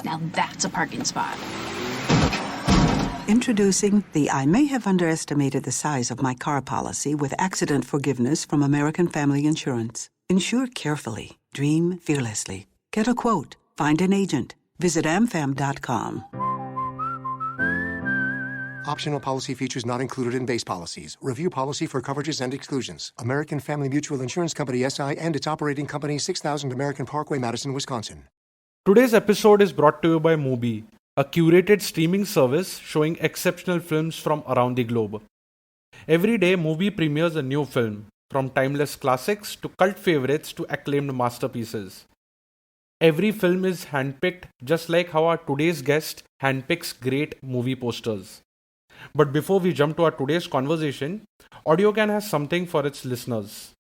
Now that's a parking spot. Introducing the I may have underestimated the size of my car policy with accident forgiveness from American Family Insurance. Insure carefully. Dream fearlessly. Get a quote. Find an agent. Visit amfam.com. Optional policy features not included in base policies. Review policy for coverages and exclusions. American Family Mutual Insurance Company SI and its operating company 6000 American Parkway, Madison, Wisconsin. Today's episode is brought to you by Mubi, a curated streaming service showing exceptional films from around the globe. Every day, Mubi premieres a new film, from timeless classics to cult favorites to acclaimed masterpieces. Every film is handpicked just like how our today's guest handpicks great movie posters. But before we jump to our today's conversation, Audiogyan has something for its listeners.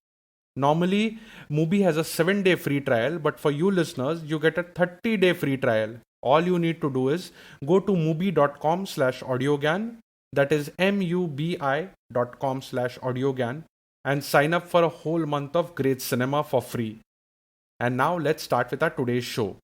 Normally, Mubi has a 7-day free trial, but for you listeners, you get a 30-day free trial. All you need to do is go to mubi.com/Audiogyan, that is mubi.com/Audiogyan, and sign up for a whole month of great cinema for free. And now let's start with our today's show.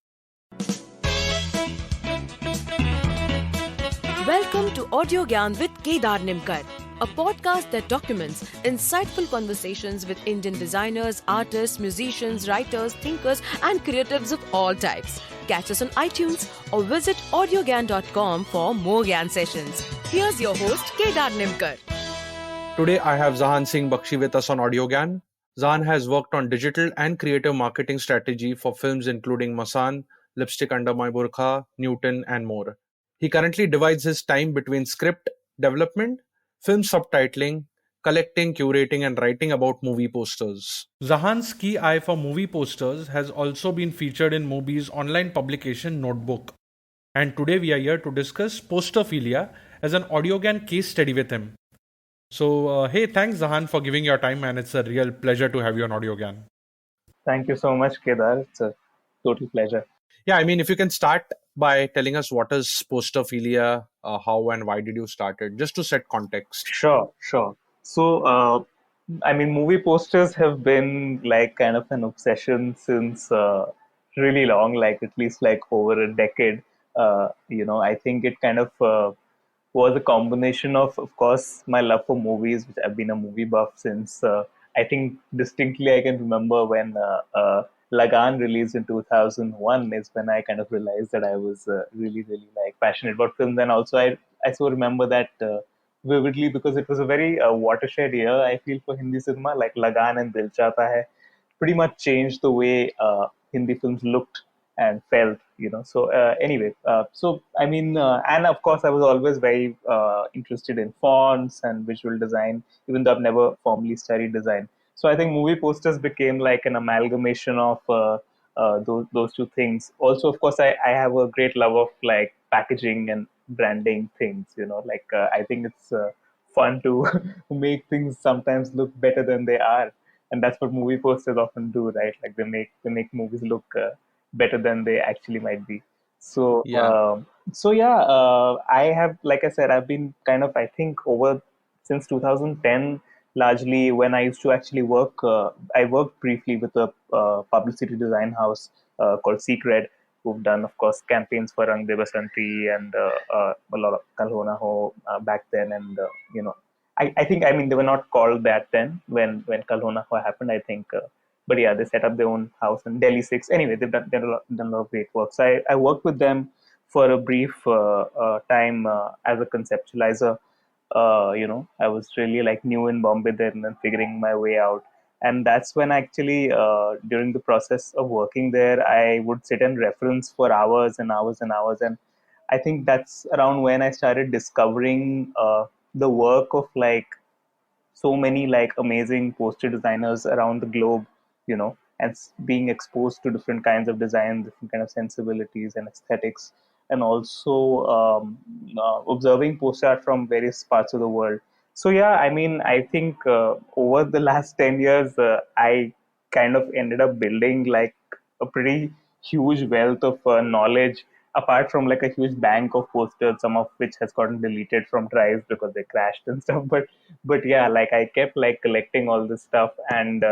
Welcome to Audiogyan with Kedar Nimkar, a podcast that documents insightful conversations with Indian designers, artists, musicians, writers, thinkers, and creatives of all types. Catch us on iTunes or visit audiogyan.com for more Gyan sessions. Here's your host, Kedar Nimkar. Today I have Jahan Singh Bakshi with us on Audiogyan. Jahan has worked on digital and creative marketing strategy for films including Masaan, Lipstick Under My Burkha, Newton, and more. He currently divides his time between script development, film subtitling, collecting, curating, and writing about movie posters. Jahan's key eye for movie posters has also been featured in Mubi's online publication Notebook. And today we are here to discuss Posterphilia as an Audiogyan case study with him. So, hey, thanks Jahan for giving your time, and it's a real pleasure to have you on Audiogyan. Thank you so much, Kedar. It's a total pleasure. Yeah, I mean, if you can start by telling us what is Posterphilia, how and why did you start it, just to set context. Sure. So, movie posters have been like kind of an obsession since really long, like at least like over a decade. I think it kind of was a combination of course, my love for movies, which I've been a movie buff since. I think distinctly I can remember when Lagan released in 2001 is when I kind of realized that I was really like passionate about films. And also I still remember that vividly because it was a very watershed year, I feel, for Hindi cinema. Like Lagan and Dil Chahta Hai pretty much changed the way Hindi films looked and felt, So and of course I was always very interested in fonts and visual design, even though I've never formally studied design. So I think movie posters became like an amalgamation of those two things. Also, of course, I have a great love of like packaging and branding things. I think it's fun to make things sometimes look better than they are, and that's what movie posters often do, right? Like they make movies look better than they actually might be. So I have, like I said, I've been kind of, I think, over since 2010. Largely, when I used to actually work, I worked briefly with a publicity design house called Secret, who've done, of course, campaigns for Rang De Basanti and a lot of Kal Ho Na Ho back then. And, I think, they were not called that then when Kal Ho Na Ho happened, I think. But yeah, they set up their own house in Delhi 6. Anyway, they've done a lot of great work. So I worked with them for a brief time as a conceptualizer. I was really like new in Bombay then and figuring my way out. And that's when actually, during the process of working there, I would sit and reference for hours and hours and hours. And I think that's around when I started discovering the work of like so many like amazing poster designers around the globe, and being exposed to different kinds of design, different kind of sensibilities and aesthetics, and also observing poster art from various parts of the world. So yeah, I think over the last 10 years, I kind of ended up building like a pretty huge wealth of knowledge, apart from like a huge bank of posters, some of which has gotten deleted from drives because they crashed and stuff. But yeah, like I kept like collecting all this stuff. And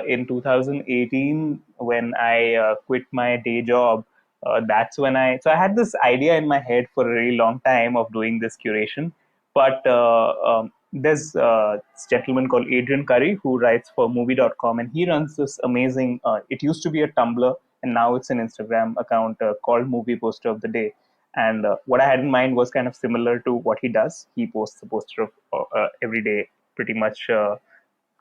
in 2018, when I quit my day job, That's when I had this idea in my head for a really long time of doing this curation. But there's this gentleman called Adrian Curry who writes for movie.com, and he runs this amazing, it used to be a Tumblr, and now it's an Instagram account called Movie Poster of the Day. And what I had in mind was kind of similar to what he does. He posts a poster of every day, pretty much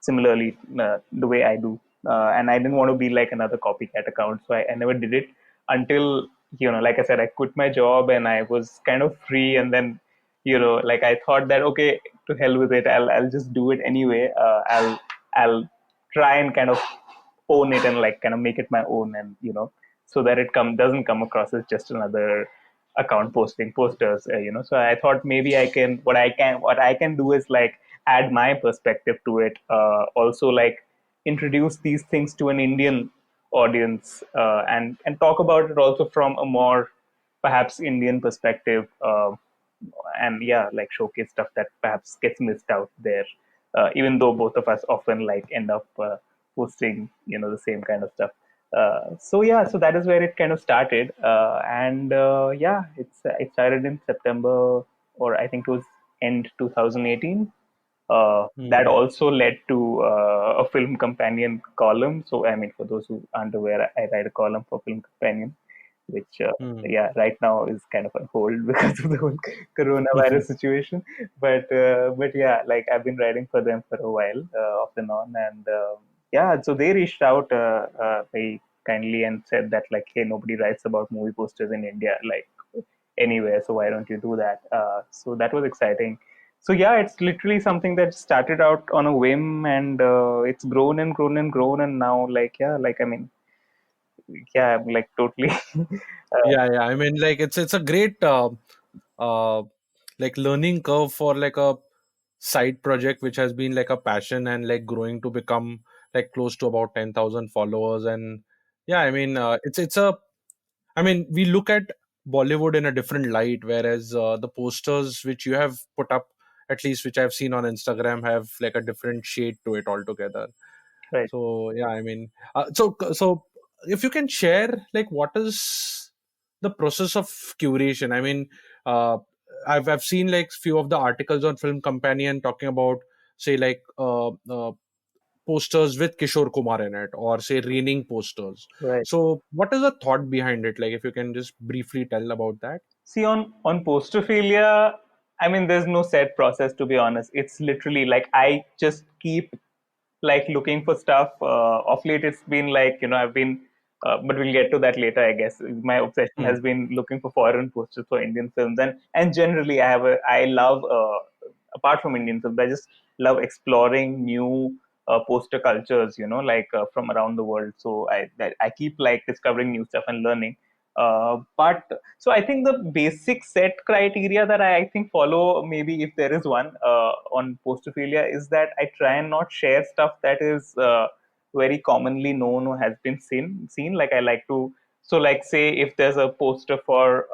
similarly the way I do. And I didn't want to be like another copycat account, so I never did it until, like I said, I quit my job and I was kind of free. And then, like I thought that, okay, to hell with it, I'll just do it anyway. I'll try and kind of own it and like kind of make it my own, and so that it doesn't come across as just another account posting posters. So I thought maybe what I can do is like add my perspective to it, also like introduce these things to an Indian audience, and talk about it also from a more perhaps Indian perspective, and yeah, like showcase stuff that perhaps gets missed out there, even though both of us often like end up posting the same kind of stuff. So yeah, so that is where it kind of started, and yeah, it started in September, or I think it was end 2018. That Hmm. also led to a film companion column. So I mean, for those who aren't aware, I write a column for Film Companion, which Hmm. yeah, right now is kind of on hold because of the whole coronavirus situation. But yeah, like I've been writing for them for a while, off and on, and yeah, so they reached out very kindly and said that like, hey, nobody writes about movie posters in India, like anywhere, so why don't you do that? So that was exciting. So yeah, it's literally something that started out on a whim, and it's grown and grown and grown, and now like yeah, like I mean, yeah, I'm like totally Yeah, yeah. I mean, like it's a great uh, like learning curve for like a side project which has been like a passion and like growing to become like close to about 10,000 followers. And yeah, I mean, it's a, I mean, we look at Bollywood in a different light, whereas the posters which you have put up, at least which I've seen on Instagram, have like a different shade to it altogether. right. So yeah, I mean, so if you can share like what is the process of curation? I mean, uh, I've seen like few of the articles on Film Companion talking about, say, like posters with Kishore Kumar in it, or say raining posters. Right. So what is the thought behind it? Like if you can just briefly tell about that. See, on Posterphilia, I mean, there's no set process, to be honest. It's literally like I just keep like looking for stuff. Of late, it's been like I've been, but we'll get to that later, I guess. My obsession Hmm. has been looking for foreign posters for Indian films, and generally, I love, apart from Indian films, I just love exploring new poster cultures. Like from around the world. So I keep like discovering new stuff and learning. But so I think the basic set criteria that I think follow, maybe if there is one, on Posterphilia, is that I try and not share stuff that is very commonly known or has been seen. Like I like to, so like say if there's a poster for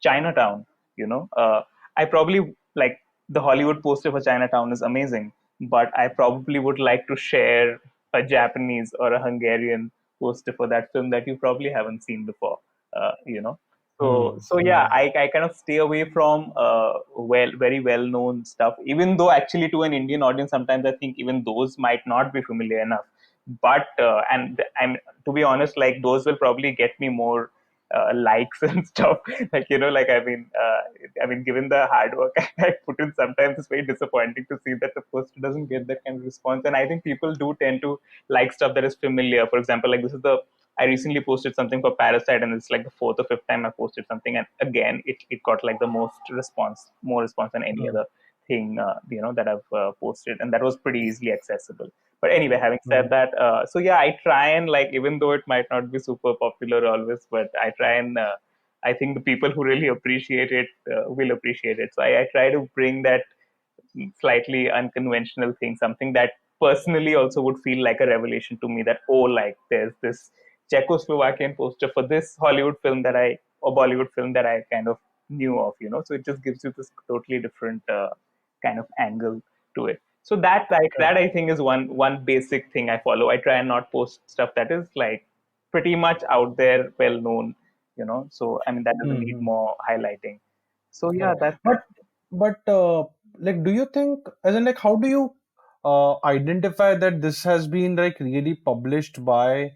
Chinatown, I probably like the Hollywood poster for Chinatown is amazing, but I probably would like to share a Japanese or a Hungarian poster for that film that you probably haven't seen before. Hmm. So yeah, I kind of stay away from very well known stuff, even though actually to an Indian audience sometimes I think even those might not be familiar enough. But and to be honest, like those will probably get me more likes and stuff. Like like I mean, given the hard work I put in, sometimes it's very disappointing to see that the poster doesn't get that kind of response. And I think people do tend to like stuff that is familiar. For example, like this is the I recently posted something for Parasite, and it's like the fourth or fifth time I posted something, and again, it got like the more response than any Hmm. other thing that I've posted, and that was pretty easily accessible. But anyway, having Hmm. said that, so yeah, I try and like, even though it might not be super popular always, but I try and I think the people who really appreciate it will appreciate it. So I try to bring that slightly unconventional thing, something that personally also would feel like a revelation to me, that, oh, like there's this Czechoslovakian poster for this Hollywood film that or Bollywood film that I kind of knew of. So it just gives you this totally different kind of angle to it. So that I think is one basic thing I follow. I try and not post stuff that is like pretty much out there, well known, So I mean that doesn't need Hmm. more highlighting. So yeah, Correct. that But like, do you think, as in, like, how do you identify that this has been like really published by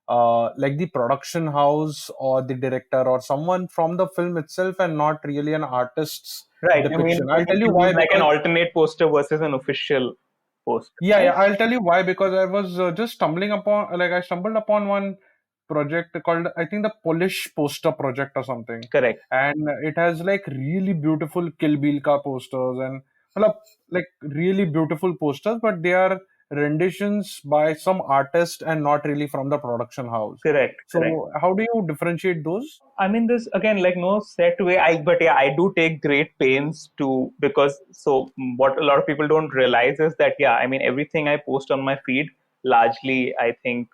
like the production house or the director or someone from the film itself, and not really an artist's right. I mean, depiction? I'll tell you you mean why, like an because alternate poster versus an official poster, yeah, right? yeah, I'll tell you why, because I was just I stumbled upon one project called, I think, the Polish Poster Project or something. Correct. And it has like really beautiful Kill Bill ka posters and matlab, like really beautiful posters, but they are renditions by some artist and not really from the production house. Correct. Correct. So how do you differentiate those? I mean, this again, like no set way. But yeah, I do take great pains to because what a lot of people don't realize is that yeah, I mean, everything I post on my feed, largely, I think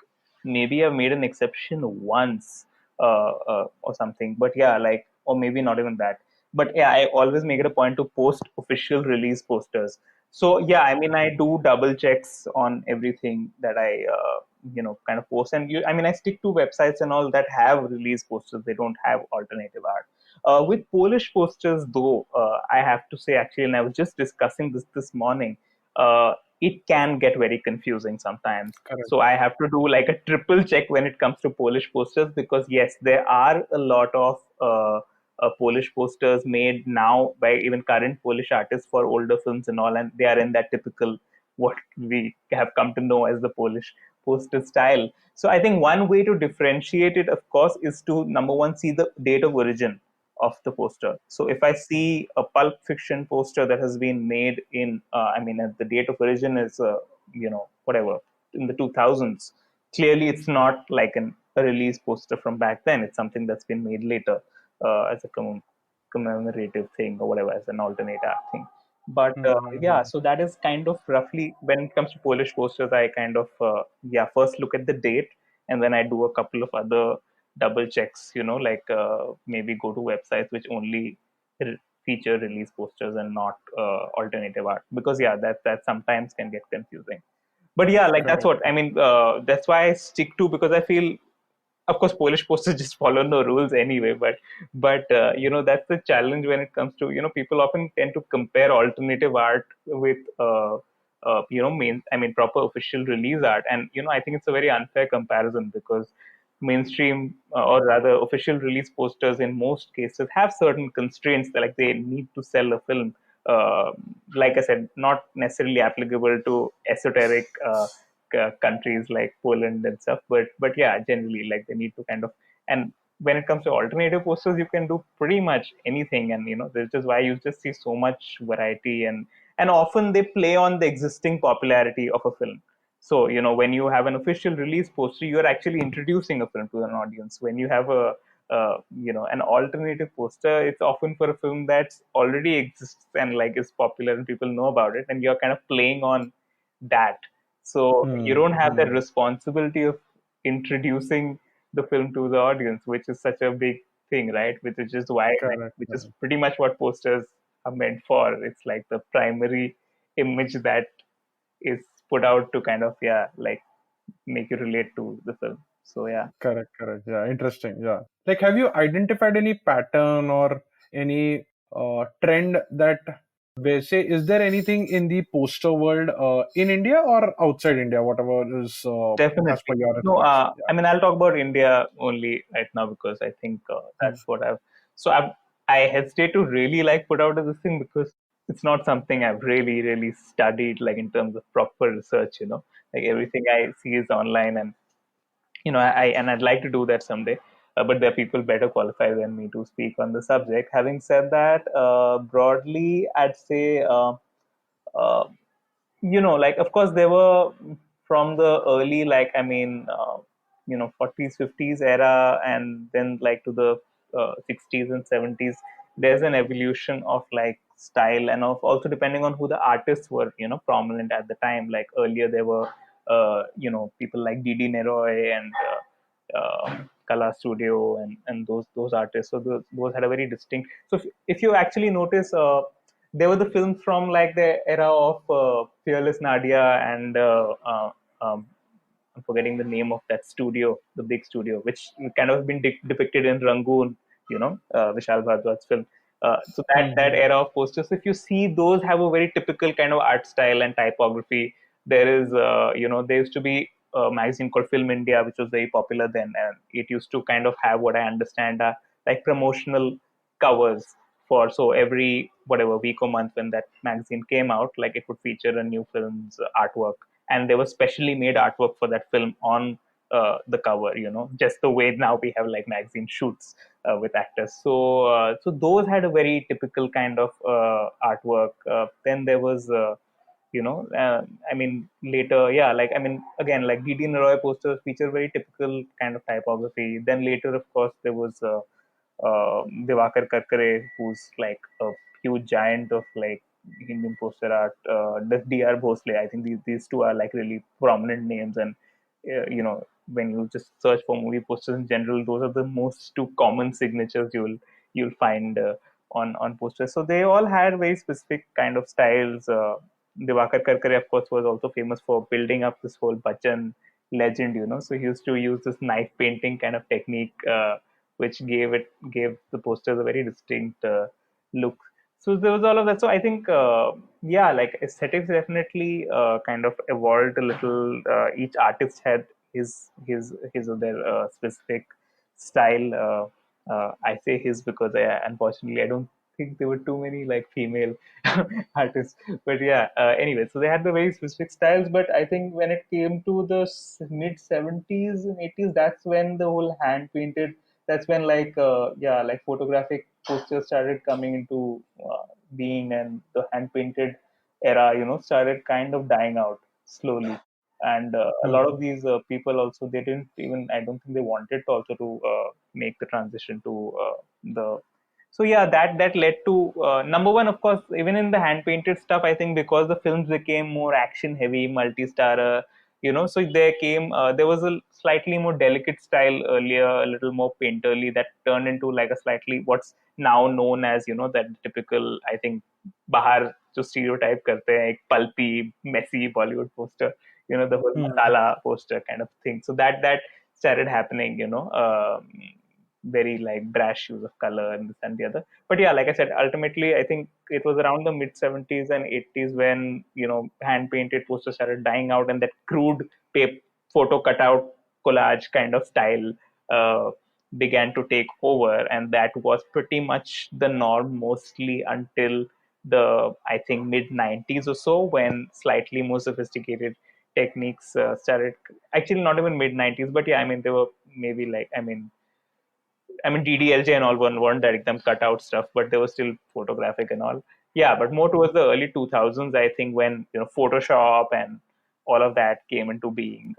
maybe I've made an exception once, or something. But yeah, like or maybe not even that. But yeah, I always make it a point to post official release posters. So yeah, I mean, I do double checks on everything that I kind of post. And I mean, I stick to websites and all that have release posters. They don't have alternative art. With Polish posters, though, I have to say actually, and I was just discussing this morning. It can get very confusing sometimes. Correct. So I have to do like a triple check when it comes to Polish posters, because yes, there are a lot of Polish posters made now by even current Polish artists for older films and all, and they are in that typical what we have come to know as the Polish poster style. So I think one way to differentiate it, of course, is to number one see the date of origin of the poster. So if I see a Pulp Fiction poster that has been made in, the date of origin is, whatever, in the 2000s, clearly it's not like a release poster from back then. It's something that's been made later as a commemorative thing or whatever, as an alternate art thing. But yeah, Mm-hmm. so that is kind of roughly when it comes to Polish posters. I kind of first look at the date, and then I do a couple of other double checks. Like maybe go to websites which only feature release posters and not alternative art, because yeah, that sometimes can get confusing. But yeah, like that's Correct. what I mean. That's why I stick to, because I feel, of course, Polish posters just follow no rules anyway. But that's the challenge when it comes to, people often tend to compare alternative art with proper official release art. And I think it's a very unfair comparison, because mainstream or rather official release posters in most cases have certain constraints that, like, they need to sell a film. uh, like I said, not necessarily applicable to esoteric countries like Poland and stuff. But yeah, generally, like, they need to kind of. And when it comes to alternative posters, you can do pretty much anything, and this is why you just see so much variety, and often they play on the existing popularity of a film. So when you have an official release poster, you are actually introducing a film to an audience. When you have an alternative poster, it's often for a film that already exists and like is popular and people know about it, and you're kind of playing on that. So you don't have that Mm-hmm. responsibility of introducing the film to the audience, which is such a big thing, right? Which is just why, like, Correct. which is Correct. pretty much what posters are meant for. It's like the primary image that is put out to kind of, yeah, like, make you relate to the film. So yeah. Correct, correct. Yeah, interesting. Yeah. Like, have you identified any pattern or any trend that they say, is there anything in the poster world in India or outside India, whatever is as per Definitely. your No, research? Yeah. I mean, I'll talk about India only right now, because I think Hmm. that's what I hesitate to really like put out this thing, because it's not something I've really, really studied, like, in terms of proper research, like everything I see is online, and, and I'd like to do that someday. But there are people better qualified than me to speak on the subject. Having said that, broadly, I'd say, uh, like, of course, there were from the early, like, 40s 50s era, and then like to the 60s and 70s, there's an evolution of like style, and of also depending on who the artists were, prominent at the time. Like earlier there were people like Didi Neroy and Kala Studio, and those artists. So those had a very distinct. So if you actually notice, there were the films from like the era of Fearless Nadia and I'm forgetting the name of that studio, the big studio, which kind of been depicted in Rangoon, Vishal Bhardwaj's film. So that era of posters, if you see, those have a very typical kind of art style and typography. There is, there used to be a magazine called Film India, which was very popular then, and it used to kind of have what I understand are like promotional covers for, so every whatever week or month when that magazine came out, like it would feature a new film's artwork, and there was specially made artwork for that film on the cover, just the way now we have like magazine shoots with actors. So those had a very typical kind of artwork. Then there was I mean, later, yeah, like, I mean, again, like D.D. Naroy posters feature very typical kind of typography. Then later, of course, there was Divakar Karkare, who's like a huge giant of like Indian poster art. D.R. Bhosle, I think these two are like really prominent names. And, when you just search for movie posters in general, those are the most two common signatures you'll find on posters. So they all had very specific kind of styles. Divakar Karkare, of course, was also famous for building up this whole Bachchan legend, So he used to use this knife painting kind of technique, which gave the posters a very distinct look. So there was all of that. So I think, yeah, like aesthetics definitely kind of evolved a little. Each artist had his or their specific style. I say his because unfortunately I don't think there were too many like female artists. But yeah, anyway, so they had the very specific styles. But I think when it came to the mid 70s and 80s, that's when the whole hand painted. That's when like photographic posters started coming into being, and the hand painted era, started kind of dying out slowly. And a lot of these people also, they didn't even, I don't think they wanted to also to make the transition to the so yeah, that led to number one, of course, even in the hand painted stuff. I think because the films became more action heavy, multi-star, so there was a slightly more delicate style earlier, a little more painterly, that turned into like a slightly what's now known as that typical, I think, bahar jo stereotype karte hain, ek pulpy, messy Bollywood poster, the whole masala poster kind of thing. So that started happening, very like brash use of color and this and the other. But yeah, like I said, ultimately, I think it was around the mid 70s and 80s when, hand painted posters started dying out, and that crude paper, photo cutout collage kind of style began to take over. And that was pretty much the norm mostly until the, I think, mid 90s or so, when slightly more sophisticated techniques started. Actually, not even mid 90s, but yeah, I mean, they were maybe like, DDLJ and all weren't that ekdam cut out stuff, but they were still photographic and all. Yeah, but more towards the early 2000s, I think, when Photoshop and all of that came into being,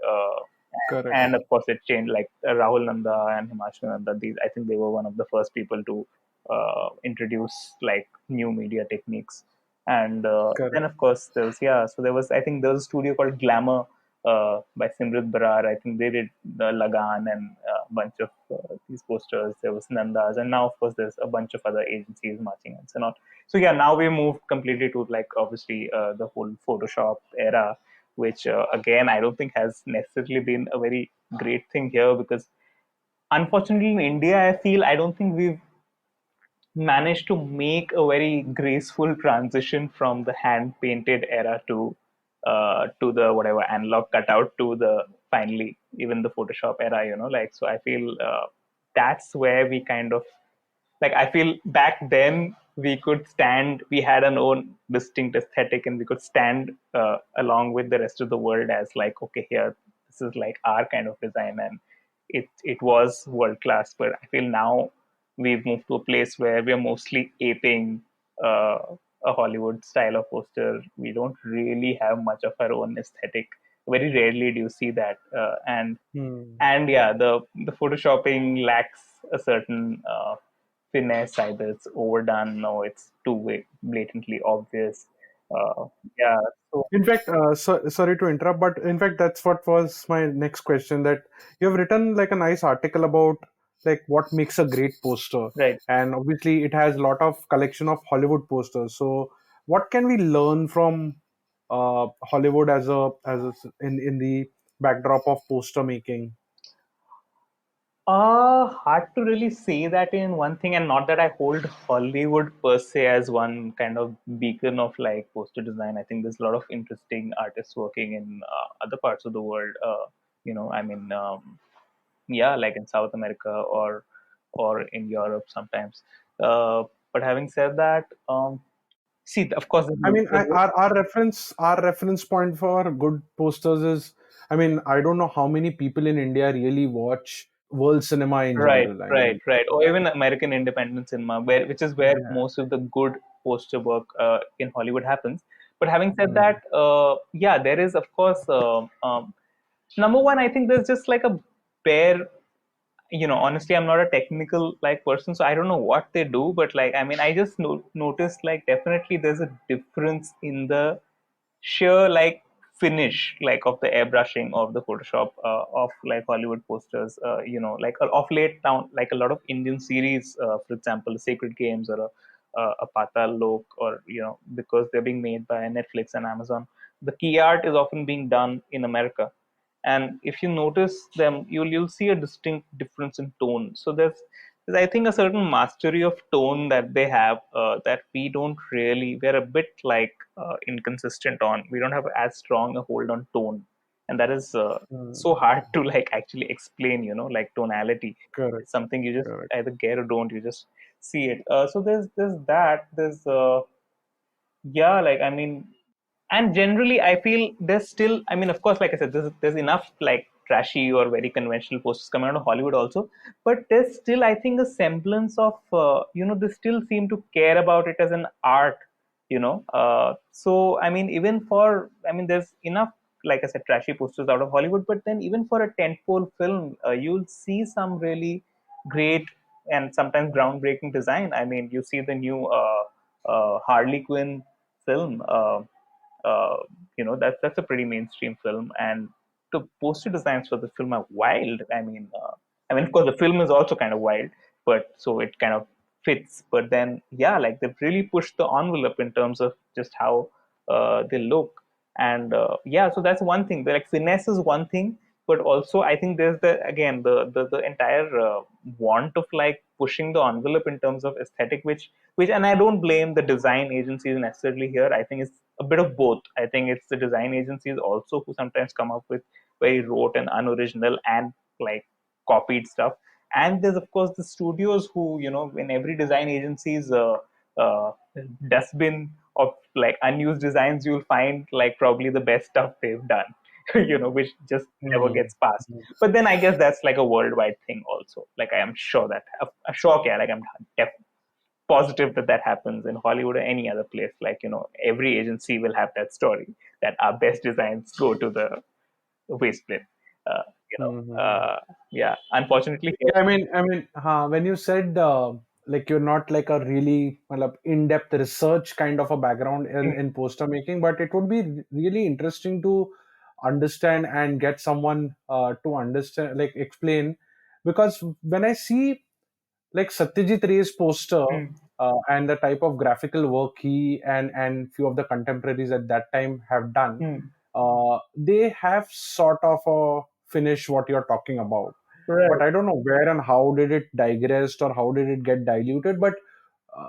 and of course it changed. Like Rahul Nanda and Himanshu Nanda, these, I think, they were one of the first people to introduce like new media techniques. And then of course there was, I think, there was a studio called Glamour by Simrit Barar. I think they did the Lagan and a bunch of these posters. There was Nanda's, and now of course there's a bunch of other agencies, marching ants and all. So yeah, now we moved completely to like obviously the whole Photoshop era, which again I don't think has necessarily been a very great thing here, because unfortunately in India I don't think we've managed to make a very graceful transition from the hand painted era to the whatever analog cutout to the finally even the Photoshop era, like, so I feel that's where we kind of, like, I feel back then we had an own distinct aesthetic, and we could stand along with the rest of the world as like, okay, here, this is like our kind of design, and it was world class. But I feel now we've moved to a place where we are mostly aping uh, a Hollywood style of poster. We don't really have much of our own aesthetic. Very rarely do you see that, and yeah, the photoshopping lacks a certain finesse. Either it's overdone or it's too blatantly obvious. Uh, yeah, so In fact, sorry to interrupt, but in fact, that's what was my next question. That you have written like a nice article about like what makes a great poster, right. and obviously it has a lot of collection of Hollywood posters. So, what can we learn from Hollywood in the backdrop of poster making? Hard to really say that in one thing, and not that I hold Hollywood per se as one kind of beacon of like poster design. I think there's a lot of interesting artists working in other parts of the world. I mean, yeah, like in South America or in Europe sometimes. Uh, but having said that, see, of course, I mean, our reference point for good posters is, I mean, I don't know how many people in India really watch world cinema in right, general. I right, mean, right, or even American independent cinema, which is where yeah. most of the good poster work in Hollywood happens. But having said Hmm. that, yeah, there is of course number one. I think there's just like a bare, honestly, I'm not a technical like person, so I don't know what they do, but like, I mean, I just noticed like definitely there's a difference in the sheer like finish like of the airbrushing of the Photoshop of like Hollywood posters. Like of late now, like a lot of Indian series, for example, Sacred Games or a Patal Lok, or because they're being made by Netflix and Amazon, the key art is often being done in America, and if you notice them, you'll see a distinct difference in tone. So there's I think a certain mastery of tone that they have, that we don't really, we're a bit like inconsistent on. We don't have as strong a hold on tone, and that is so Hmm. hard to like actually explain, like tonality. Correct, It's something you just correct. either get or don't, you just see it. So there's that, there's yeah, like, I mean, and generally I feel there's still, I mean, of course, like I said, there's enough like trashy or very conventional posters coming out of Hollywood also, but there's still, I think, a semblance of they still seem to care about it as an art. So I mean, even for, I mean, there's enough, like I said, trashy posters out of Hollywood, but then even for a tentpole film, you'll see some really great and sometimes groundbreaking design. I mean, you see the new Harley Quinn film. Uh, that's a pretty mainstream film, and the poster designs for the film are wild. I mean, of course, the film is also kind of wild, but so it kind of fits. But then, yeah, like they've really pushed the envelope in terms of just how they look, and yeah, so that's one thing. The like finesse is one thing, but also I think there's the again the entire want of like pushing the envelope in terms of aesthetic, which and I don't blame the design agencies necessarily here. I think it's a bit of both. I think it's the design agencies also who sometimes come up with very rote and unoriginal and like copied stuff, and there's of course the studios who, in every design agency's uh, dustbin of like unused designs, you'll find like probably the best stuff they've done, which just never Hmm. gets passed. But then I guess that's like a worldwide thing also. Like I am sure that, sure, yeah, like I'm positive that that happens in Hollywood or any other place. Like, every agency will have that story that our best designs go to the waste bin. Uh, you know, Hmm. yeah, unfortunately, Yeah, when you said like you're not like a really in-depth research kind of a background in poster making, but it would be really interesting to understand and get someone to understand, like explain, because when I see like Satyajit Ray's poster mm, and the type of graphical work he and few of the contemporaries at that time have done, mm, they have sort of a finish what you're talking about. But right. I don't know where and how did it digressed or how did it get diluted. But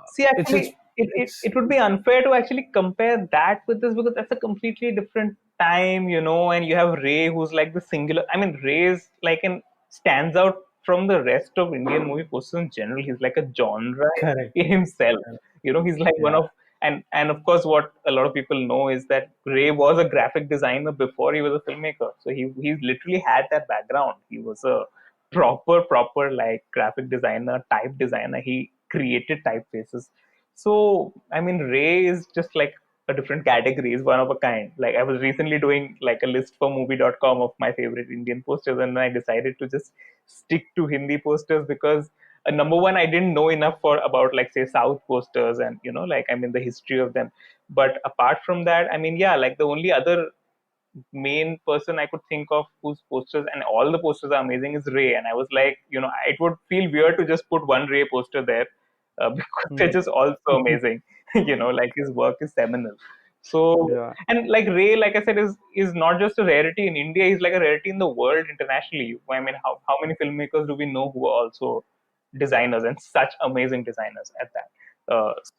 See, it's it's actually, it's it would be unfair to actually compare that with this, because that's a completely different time, and you have Ray, who's like the singular. I mean, Ray's like stands out from the rest of Indian movie posters in general. He's like a genre correct. in himself. He's like one Yeah. of, and of course, what a lot of people know is that Ray was a graphic designer before he was a filmmaker. So he literally had that background. He was a proper like graphic designer, type designer. He created typefaces. So I mean, Ray is just like a different category, is one of a kind. Like I was recently doing like a list for movie.com of my favorite Indian posters, and I decided to just stick to Hindi posters because number one, I didn't know enough for about like say South posters, and like, I mean, the history of them. But apart from that, I mean, yeah, like the only other main person I could think of whose posters, and all the posters are amazing, is Ray. And I was like, it would feel weird to just put one Ray poster there because they're Hmm. just all so amazing. Like his work is seminal. So, Yeah. and like Ray, like I said, is not just a rarity in India; he's like a rarity in the world internationally. I mean, how many filmmakers do we know who are also designers and such amazing designers at that?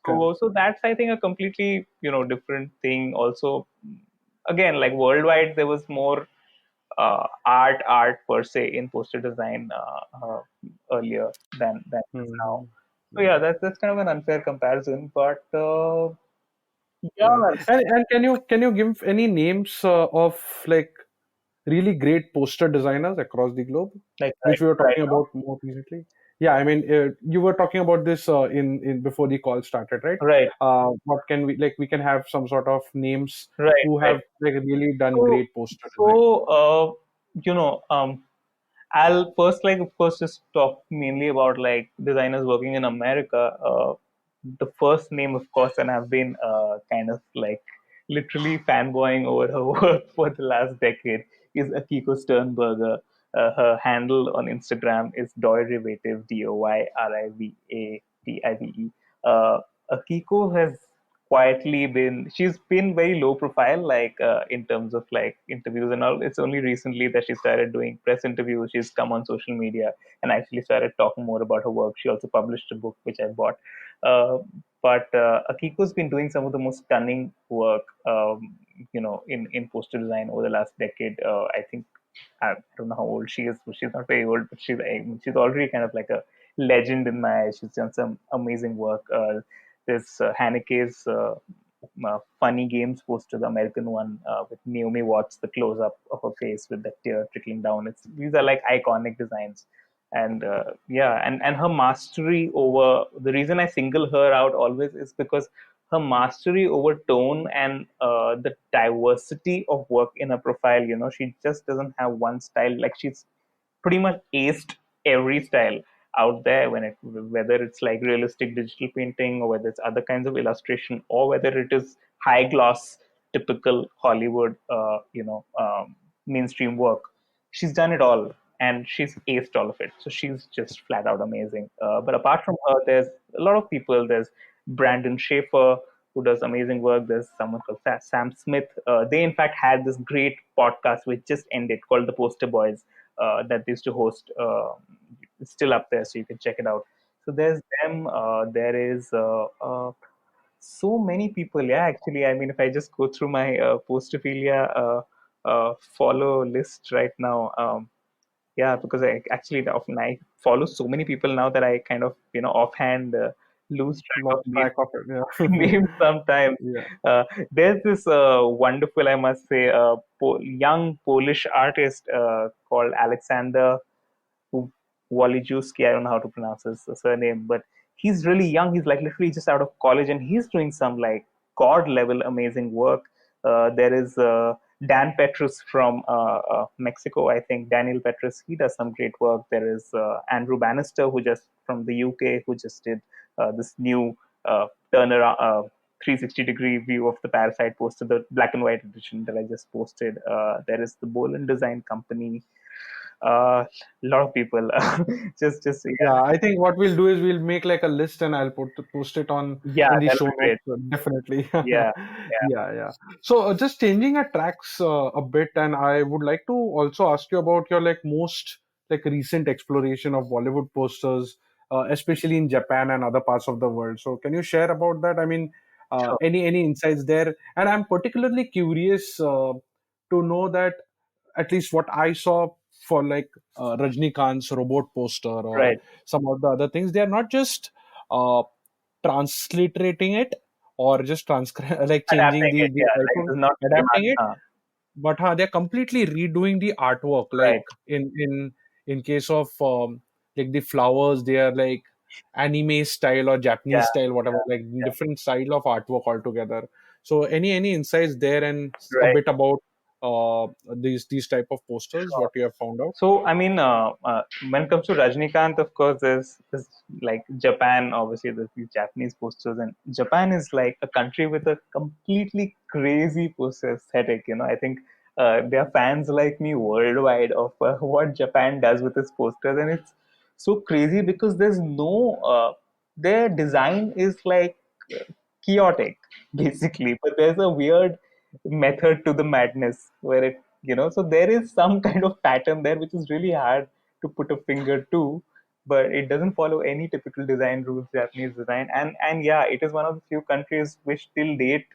Correct. So that's, I think, a completely different thing. Also, again, like worldwide, there was more art per se in poster design earlier than it is now. Hmm. So yeah, that's kind of an unfair comparison, but Yeah. yeah, And can you give any names of like really great poster designers across the globe, like which we were right talking now, about more recently? Yeah, I mean, you were talking about this in before the call started, right? right, What can we like? We can have some sort of names right, who right. have like really done So, great poster design. so you know, I'll first, like, of course, just talk mainly about like designers working in America. The first name, of course, and I've been kind of like literally fanboying over her work for the last decade, is Akiko Sternberger. Her handle on Instagram is Doyrivative, Doyrivative. Akiko has quietly been, she's been very low profile, like in terms of like interviews and all. It's only recently that she started doing press interviews. She's come on social media and actually started talking more about her work. She also published a book which I bought. uh, but Akiko's been doing some of the most stunning work, in poster design over the last decade. I think, I don't know how old she is, but she's not very old, but she's already kind of like a legend in my eyes. She's done some amazing work. There's Haneke's Funny Games poster, the American one, with Naomi Watts, the close up of her face with the tear trickling down. These are like iconic designs. And yeah, and her mastery over, the reason I single her out always is because her mastery over tone and the diversity of work in her profile. She just doesn't have one style. Like, she's pretty much aced every style out there, whether it's like realistic digital painting, or whether it's other kinds of illustration, or whether it is high gloss typical Hollywood mainstream work. She's done it all, and she's aced all of it. So she's just flat out amazing. But apart from her, there's a lot of people. There's Brandon Schaefer, who does amazing work. There's someone called Sam Smith. They, in fact, had this great podcast which just ended called The Poster Boys, that they used to host. It's still up there, so you can check it out. So there's them. There is so many people. Yeah, actually, I mean, if I just go through my Posterphilia follow list right now, yeah, because I actually often I follow so many people now that I kind of offhand lose track of Lost names, track of it. Yeah. names sometimes. Yeah. There's this wonderful, I must say, young Polish artist called Alexander Woliszewski. I don't know how to pronounce his surname, but he's really young. He's like literally just out of college, and he's doing some like god level amazing work. There is Dan Petrus from Mexico, I think. Daniel Petrus, he does some great work. There is Andrew Bannister, who just from the UK, who just did this new turnaround. 360-degree view of the Parasite poster, the black and white edition that I just posted. There is the Boland Design Company. A lot of people. Just Yeah, I think what we'll do is we'll make like a list and I'll post it on yeah, in the that'll show be great. notes. Definitely. Yeah, yeah, Yeah, yeah. So just changing our tracks a bit, and I would like to also ask you about your like most like recent exploration of Bollywood posters, especially in Japan and other parts of the world. So can you share about that? I mean, sure. any insights there? And I'm particularly curious to know that at least what I saw for like Rajnikant's robot poster or Right. some of the other things, they are not just uh, transliterating it or just like changing Adapting the it, the yeah. Like, title, it's not adapting it, demand. but they're completely redoing the artwork. Right. Like in case of like the flowers, they are like anime style or Yeah, Japanese style, whatever, like yeah. different style of artwork altogether. So any insights there and a Right. bit about these type of posters, Sure. what you have found out? So, I mean, when it comes to Rajnikant, of course, there's like Japan. Obviously, there's these Japanese posters, and Japan is like a country with a completely crazy poster aesthetic. I think there are fans like me worldwide of what Japan does with its posters, and it's so crazy because their design is like chaotic, basically. But there's a weird method to the madness where it, so there is some kind of pattern there which is really hard to put a finger to, but it doesn't follow any typical design rules, Japanese design. And yeah, it is one of the few countries which till date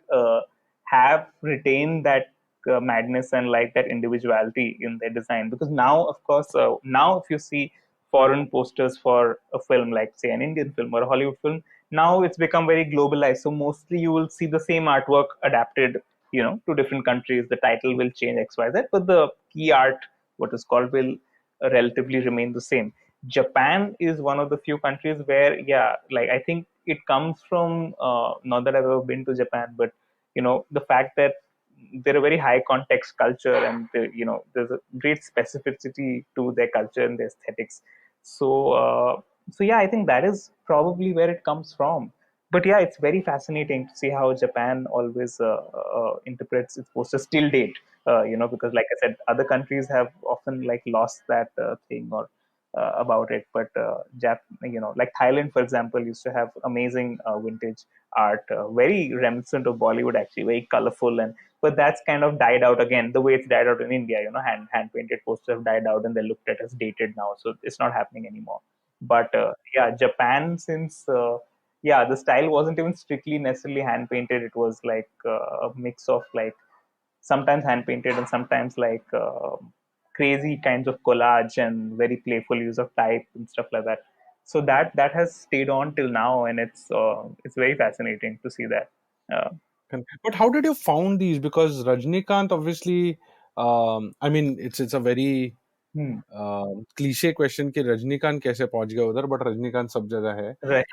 have retained that madness and like that individuality in their design. Because now, of course, now if you see foreign posters for a film like say an Indian film or a Hollywood film, now it's become very globalized. So mostly you will see the same artwork adapted, to different countries. The title will change X, Y, Z, but the key art, what is called, will relatively remain the same. Japan is one of the few countries where, yeah, like I think it comes from, not that I've ever been to Japan, but the fact that they're a very high context culture, and there's a great specificity to their culture and their aesthetics. So yeah, I think that is probably where it comes from. But yeah, it's very fascinating to see how Japan always interprets its posters till date. Because like I said, other countries have often like lost that thing or about it. But like Thailand, for example, used to have amazing vintage art, very reminiscent of Bollywood, actually, very colorful. And but that's kind of died out again, the way it's died out in India. Hand painted posters have died out and they're looked at as dated now, so it's not happening anymore. But yeah, Japan, since yeah, the style wasn't even strictly necessarily hand painted. It was like a mix of like sometimes hand painted and sometimes like crazy kinds of collage and very playful use of type and stuff like that. So that has stayed on till now, and it's very fascinating to see that. But how did you found these? Because Rajnikant, obviously, I mean, it's a very Hmm. Cliché question कि रजनीकांत कैसे पहुंच गया उधर, but Rajinikanth सब जगह है. Right.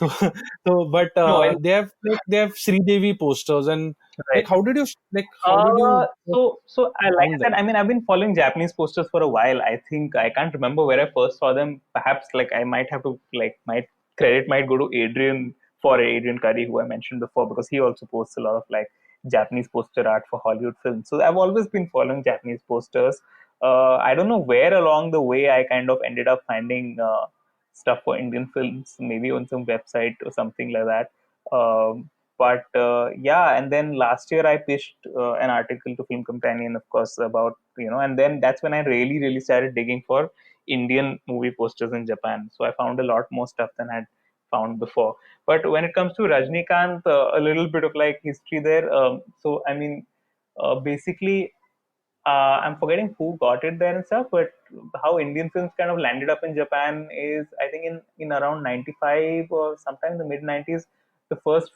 तो but No, they have Sridevi posters, and right. like how did you Like found I said, them? I mean, I've been following Japanese posters for a while. I think I can't remember where I first saw them. Perhaps like I might have to like my credit might go to Adrian Curry, who I mentioned before, because he also posts a lot of like Japanese poster art for Hollywood films. So I've always been following Japanese posters. I don't know where along the way I kind of ended up finding stuff for Indian films, maybe on some website or something like that. But yeah, and then last year I pitched an article to Film Companion, of course, about and then that's when I really started digging for Indian movie posters in Japan. So I found a lot more stuff than I'd found before. But when it comes to Rajnikant, a little bit of like history there. So I mean, basically, I'm forgetting who got it there and stuff, but how Indian films kind of landed up in Japan is, I think, in around 95 or sometime in the mid 90s. The first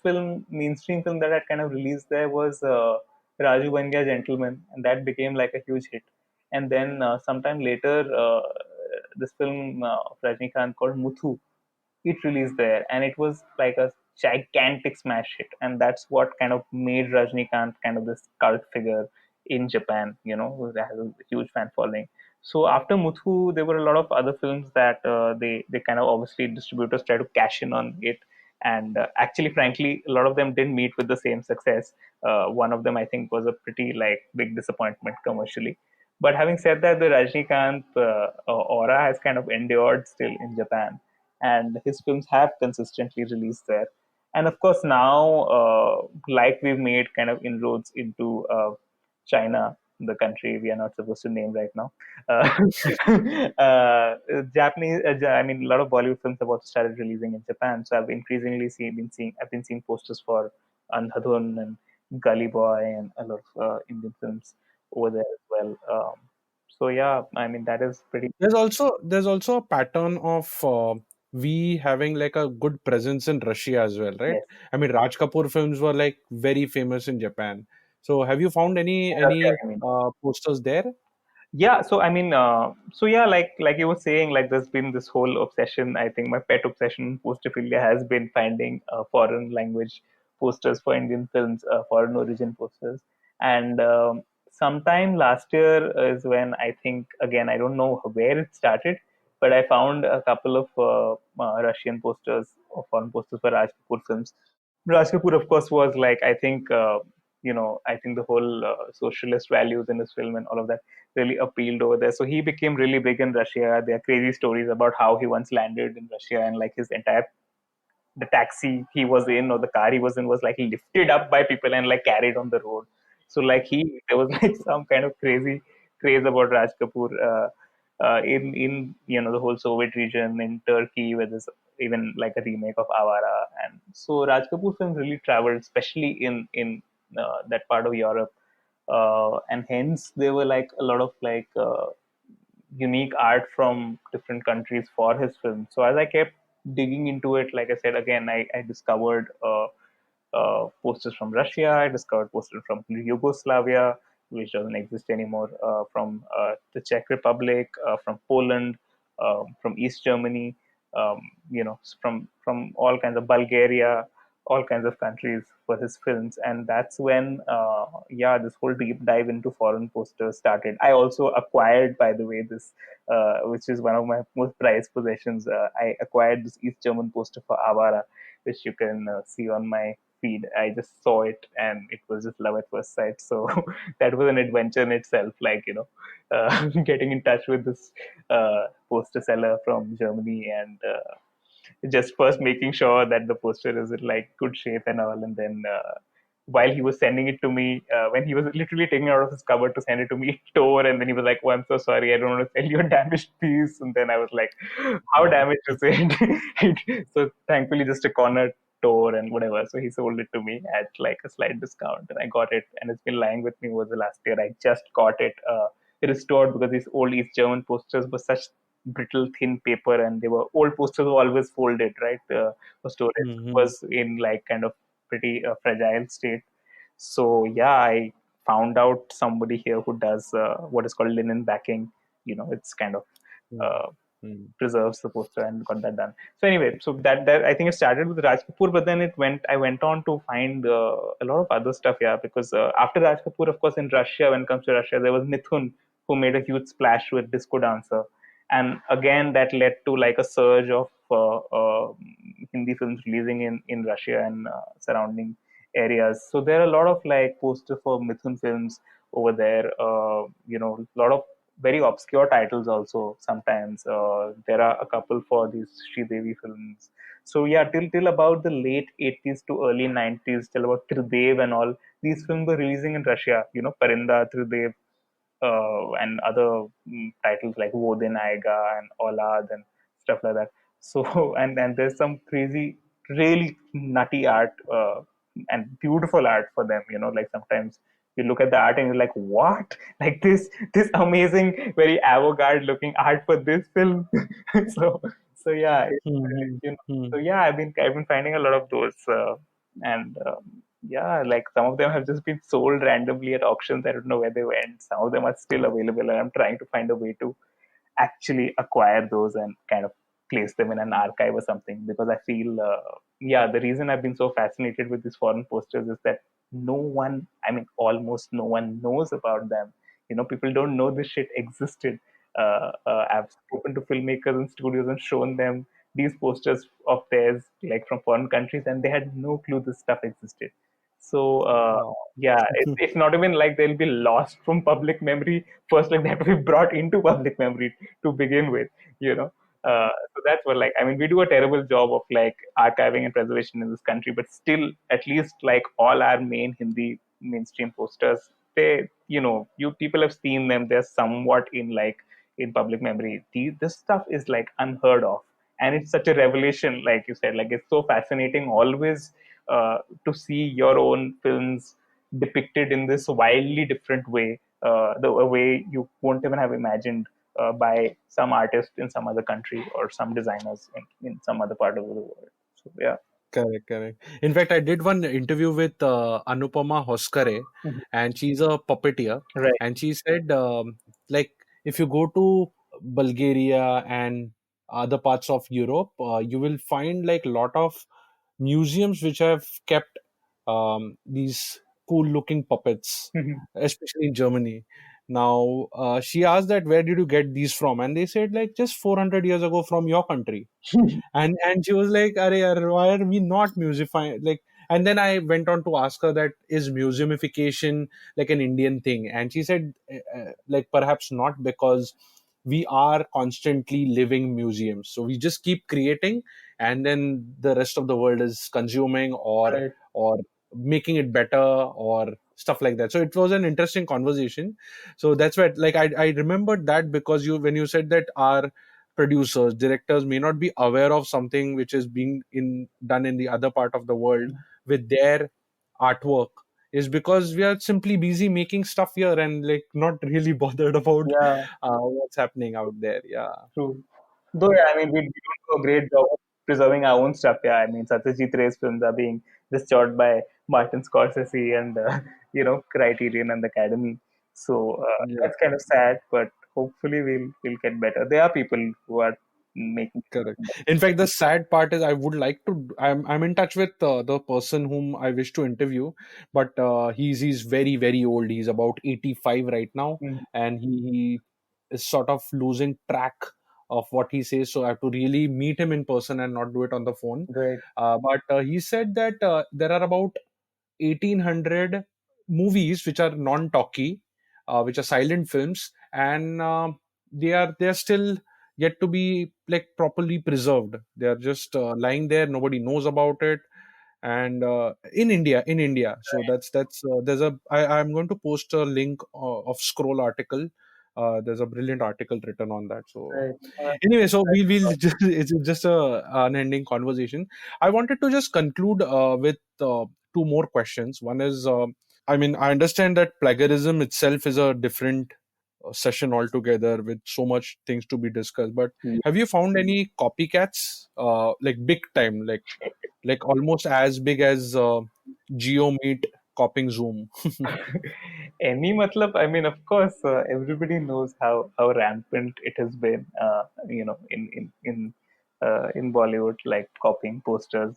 mainstream film that had kind of released there was Raju Banya Gentleman, and that became like a huge hit. And then sometime later, this film of Rajnikant called Muthu, it released there, and it was like a gigantic smash hit, and that's what kind of made Rajnikant kind of this cult figure in Japan, who has a huge fan following. So after Muthu, there were a lot of other films that they kind of, obviously, distributors try to cash in on it, and actually, frankly, a lot of them didn't meet with the same success. One of them, I think, was a pretty like big disappointment commercially. But having said that, the Rajnikant aura has kind of endured still in Japan, and his films have consistently released there. And of course, now, like we've made kind of inroads into China, the country we are not supposed to name right now. Japanese, I mean, a lot of Bollywood films have also started releasing in Japan. So I've increasingly I've been seeing posters for Andhadhun and Gully Boy and a lot of Indian films over there as well. So yeah, I mean, that is pretty. There's also a pattern of we having like a good presence in Russia as well, right? Yes. I mean, Raj Kapoor films were like very famous in Japan. So have you found any Russia, any I mean. posters there? Yeah, so I mean, so yeah, like you were saying, like there's been this whole obsession. I think my pet obsession, Posterphilia, has been finding foreign language posters for Indian films, foreign origin posters. And sometime last year is when I think, again, I don't know where it started, but I found a couple of Russian posters or foreign posters for Raj Kapoor films. Raj Kapoor, of course, was like, I think, I think the whole socialist values in his film and all of that really appealed over there. So he became really big in Russia. There are crazy stories about how he once landed in Russia and like his entire the taxi he was in or the car he was in was like lifted up by people and like carried on the road. So like there was like some kind of crazy craze about Raj Kapoor in the whole Soviet region in Turkey, where there's even like a remake of Avara, and so Raj Kapoor films really traveled, especially in that part of Europe, and hence there were like a lot of like unique art from different countries for his films. So as I kept digging into it, like I said again, I discovered posters from Russia. I discovered posters from Yugoslavia, which doesn't exist anymore, from the Czech Republic, from Poland, from East Germany, from all kinds of Bulgaria, all kinds of countries for his films. And that's when, this whole deep dive into foreign posters started. I also acquired, by the way, this, which is one of my most prized possessions. I acquired this East German poster for Avara, which you can see on my feed. I just saw it and it was just love at first sight. So that was an adventure in itself, like, getting in touch with this poster seller from Germany and just first making sure that the poster is in like good shape and all. And then while he was sending it to me, when he was literally taking it out of his cupboard to send it to me, it tore. And then he was like, "Oh, I'm so sorry. I don't want to sell you a damaged piece." And then I was like, "How damaged is it?" So thankfully, just a corner tore and whatever. So he sold it to me at like a slight discount, and I got it. And it's been lying with me over the last year. I just got it restored because these old East German posters were such brittle, thin paper, and they were old posters were always folded, right? The storage Hmm. was in like kind of pretty fragile state. So yeah, I found out somebody here who does what is called linen backing. It's kind of uh, Hmm. preserves the poster and got that done. So anyway, so that I think it started with Raj Kapoor, but then I went on to find a lot of other stuff, yeah, because after Raj Kapoor, of course, in Russia, when it comes to Russia, there was Mithun, who made a huge splash with Disco Dancer, and again that led to like a surge of Hindi films releasing in Russia and surrounding areas. So there are a lot of like posters for Mithun films over there. A lot of very obscure titles also sometimes. There are a couple for these Devi films. So yeah, till about the late 80s to early 90s, till about Tridev and all, these films were releasing in Russia. Parinda, Tridev, and other titles like Vodin Aiga and Olad and stuff like that. So and there's some crazy, really nutty art and beautiful art for them. Like sometimes you look at the art and you're like, what? Like this amazing, very avant-garde looking art for this film. so so yeah, Hmm. you know, Hmm. so yeah, I've been finding a lot of those, and yeah, like some of them have just been sold randomly at auctions. I don't know where they went. Some of them are still available, and I'm trying to find a way to actually acquire those and kind of place them in an archive or something, because I feel, the reason I've been so fascinated with these foreign posters is that no one, I mean, almost no one knows about them. People don't know this shit existed. I've spoken to filmmakers and studios and shown them these posters of theirs, like from foreign countries, and they had no clue this stuff existed. So Wow. yeah, it's not even like they'll be lost from public memory. First, like that will be brought into public memory to begin with. You know, so that's what, like, I mean, we do a terrible job of like archiving and preservation in this country, but still, at least like all our main Hindi mainstream posters, they, you people have seen them. They're somewhat in like in public memory. This stuff is like unheard of, and it's such a revelation, like you said. Like it's so fascinating always to see your own films depicted in this wildly different way, the way you won't even have imagined by some artist in some other country or some designers in some other part of the world. So yeah. Correct, correct. In fact, I did one interview with Anupama Hoskare, Mhm. and she's a puppeteer. Right. And she said, like, if you go to Bulgaria and other parts of Europe, you will find like a lot of museums which have kept these cool-looking puppets, Mhm. especially in Germany. Now, she asked that where did you get these from, and they said like just 400 years ago from your country. And she was like, "Arey, yaar, why are we not musifying?" Like, and then I went on to ask her that is museumification like an Indian thing, and she said, like perhaps not, because we are constantly living museums, so we just keep creating, and then the rest of the world is consuming Right. or making it better or stuff like that. So it was an interesting conversation. So that's why, like, I remembered that because you when you said that our producers, directors may not be aware of something which is being done in the other part of the world with their artwork, is because we are simply busy making stuff here and like not really bothered about Yeah, what's happening out there. Yeah. true. Though, yeah, I mean, we don't do a great job of preserving our own stuff. Yeah, I mean, Satyajit Ray's films are being restored by Martin Scorsese and Criterion and the Academy. So Yeah. that's kind of sad, but hopefully we'll get better. There are people who are making. Correct. In fact, the sad part is I would like to. I'm in touch with the person whom I wish to interview, but he's very old. He's about 85 right now, Mm, and he is sort of losing track of what he says. So I have to really meet him in person and not do it on the phone. right, But he said that there are about 1800 movies which are non-talkie, which are silent films, and they are still yet to be like properly preserved. They are just lying there. Nobody knows about it. And in India, so that's there's a I'm going to post a link of scroll article. There's a brilliant article written on that. So right. anyway, so we'll just, it's just a unending conversation. I wanted to just conclude with two more questions. One is, I mean, I understand that plagiarism itself is a different session altogether with so much things to be discussed. But Yeah. have you found any copycats, like big time, like almost as big as Geo Meet copying Zoom? Any matlab, I mean, of course, everybody knows how rampant it has been, in Bollywood, like copying posters,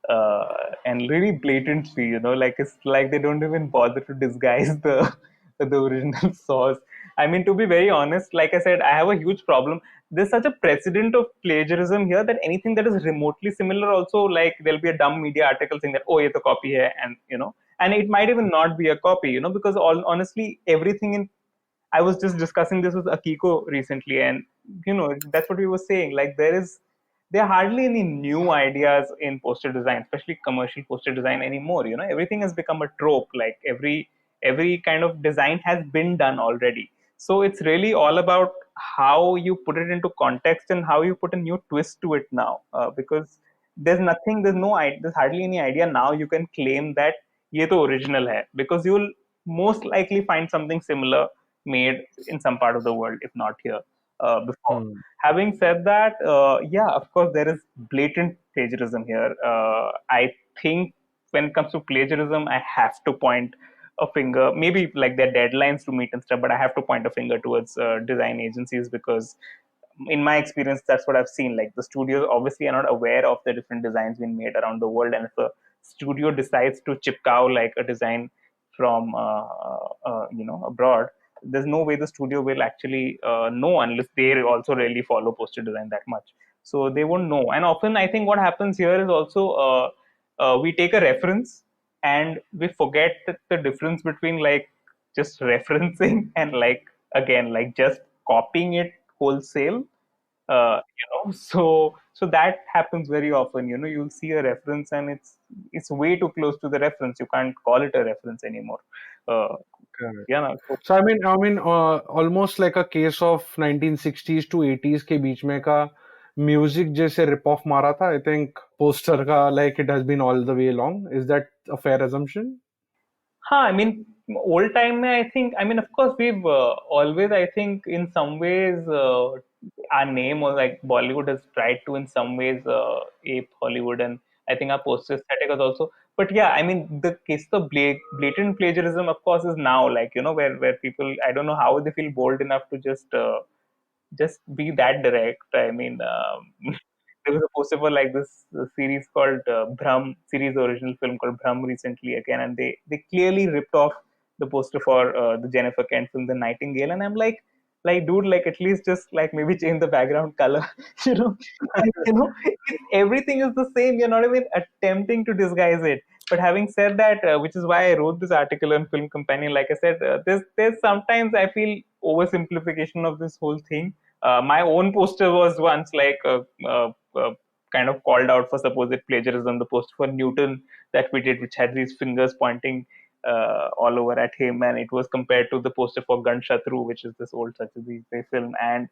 and really blatantly, like it's like they don't even bother to disguise the original source. I mean, to be very honest, like I said, I have a huge problem. There's such a precedent of plagiarism here that anything that is remotely similar, also, like there'll be a dumb media article saying that, oh, it's a copy here, and it might even not be a copy, because honestly, everything in I was just discussing this with Akiko recently, and that's what we were saying. Like there are hardly any new ideas in poster design, especially commercial poster design anymore. Everything has become a trope. Like every kind of design has been done already. So it's really all about how you put it into context and how you put a new twist to it now. Because there's hardly any idea now you can claim that ये तो original है, because you'll most likely find something similar made in some part of the world, if not here, before. Hmm. Having said that, yeah, of course, there is blatant plagiarism here. I think when it comes to plagiarism, I have to point a finger, maybe like their deadlines to meet and stuff, but I have to point a finger towards design agencies, because in my experience, that's what I've seen. Like the studios obviously are not aware of the different designs being made around the world, and if a studio decides to chipcow like a design from abroad, there's no way the studio will actually know unless they also really follow poster design that much. So they won't know. And often, I think what happens here is also we take a reference and we forget the difference between like just referencing and like again like just copying it wholesale. So that happens very often. You'll see a reference and it's way too close to the reference. You can't call it a reference anymore. uh, Correct. yeah no, so, So I mean, almost like a case of 1960s to 80s के बीच में का music जैसे rip off मारा था. I think poster का like it has been all the way along. Is that a fair assumption? I mean, old time, I think, I mean, of course, we've always, I think, in some ways, our name or like Bollywood has tried to, in some ways, ape Hollywood. And I think our poster aesthetic is also. But yeah, I mean, the case of blatant plagiarism, of course, is now like, where people, I don't know how they feel bold enough to just be that direct. I mean, there was a poster for like this series called Bhram, series original film called Bhram recently again, and they clearly ripped off the poster for the Jennifer Kent film The Nightingale, and I'm like dude, like at least just like maybe change the background color, you know, like, everything is the same. You're not even attempting to disguise it. But having said that, which is why I wrote this article on Film Companion, like I said, there's sometimes I feel oversimplification of this whole thing. My own poster was once like kind of called out for supposed plagiarism. The poster for Newton that we did, which had these fingers pointing all over at him, and it was compared to the poster for Gun Shatru, which is this old Satyajit Ray film. And